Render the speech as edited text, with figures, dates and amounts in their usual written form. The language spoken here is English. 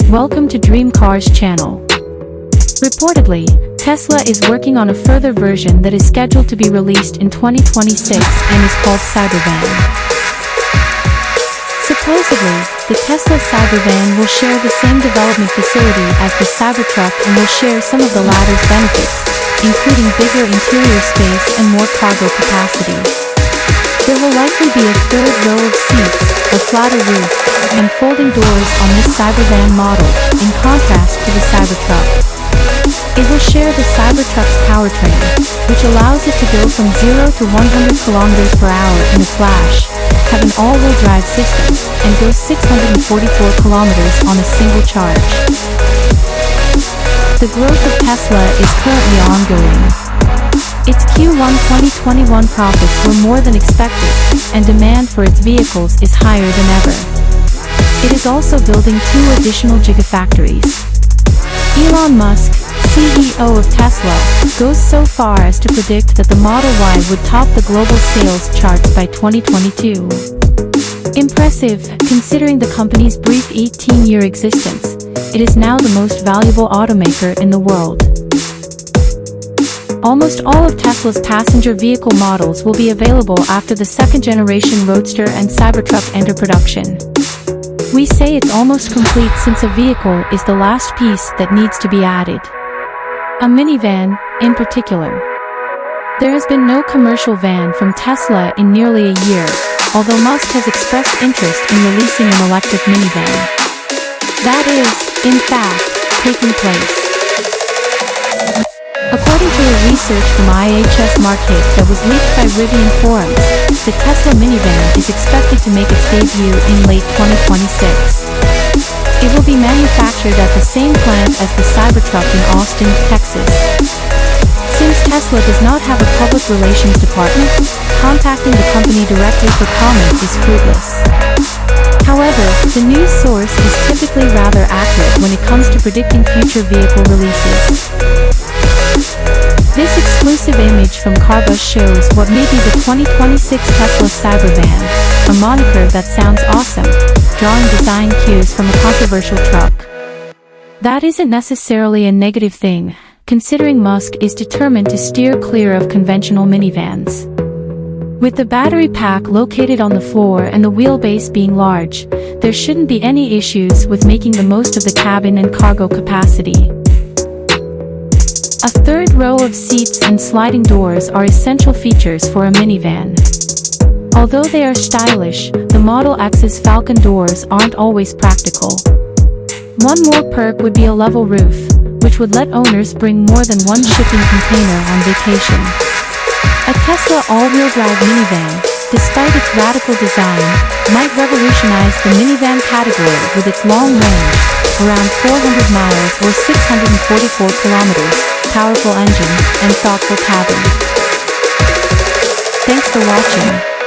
Welcome to Dream Cars channel. Reportedly, Tesla is working on a further version that is scheduled to be released in 2026 and is called Cybervan. Supposedly, the Tesla Cybervan will share the same development facility as the Cybertruck and will share some of the latter's benefits, including bigger interior space and more cargo capacity. There will likely be a third row of seats, a flatter roof, and folding doors on this Cybervan model, in contrast to the Cybertruck. It will share the Cybertruck's powertrain, which allows it to go from 0 to 100 kilometers per hour in a flash, have an all-wheel drive system, and go 644 kilometers on a single charge. The growth of Tesla is currently ongoing. Its Q1 2021 profits were more than expected, and demand for its vehicles is higher than ever. It is also building 2 additional Gigafactories. Elon Musk, CEO of Tesla, goes so far as to predict that the Model Y would top the global sales charts by 2022. Impressive, considering the company's brief 18-year existence. It is now the most valuable automaker in the world. Almost all of Tesla's passenger vehicle models will be available after the second-generation Roadster and Cybertruck enter production. We say it's almost complete since a vehicle is the last piece that needs to be added. A minivan, in particular. There has been no commercial van from Tesla in nearly a year, although Musk has expressed interest in releasing an electric minivan. That is, in fact, taking place. According to a research from IHS Markit that was leaked by Rivian Forums, the Tesla minivan is expected to make its debut in late 2026. It will be manufactured at the same plant as the Cybertruck in Austin, Texas. Since Tesla does not have a public relations department, contacting the company directly for comment is fruitless. However, the news source is typically rather accurate when it comes to predicting future vehicle releases. This exclusive image from Carbus shows what may be the 2026 Tesla Cybervan, a moniker that sounds awesome, drawing design cues from a controversial truck. That isn't necessarily a negative thing, considering Musk is determined to steer clear of conventional minivans. With the battery pack located on the floor and the wheelbase being large, there shouldn't be any issues with making the most of the cabin and cargo capacity. A third row of seats and sliding doors are essential features for a minivan. Although they are stylish, the Model X's Falcon doors aren't always practical. One more perk would be a level roof, which would let owners bring more than one shipping container on vacation. A Tesla all-wheel drive minivan, despite its radical design, might revolutionize the minivan category with its long range, around 400 miles or 644 kilometers, powerful engine, and thoughtful cabin. Thanks for watching.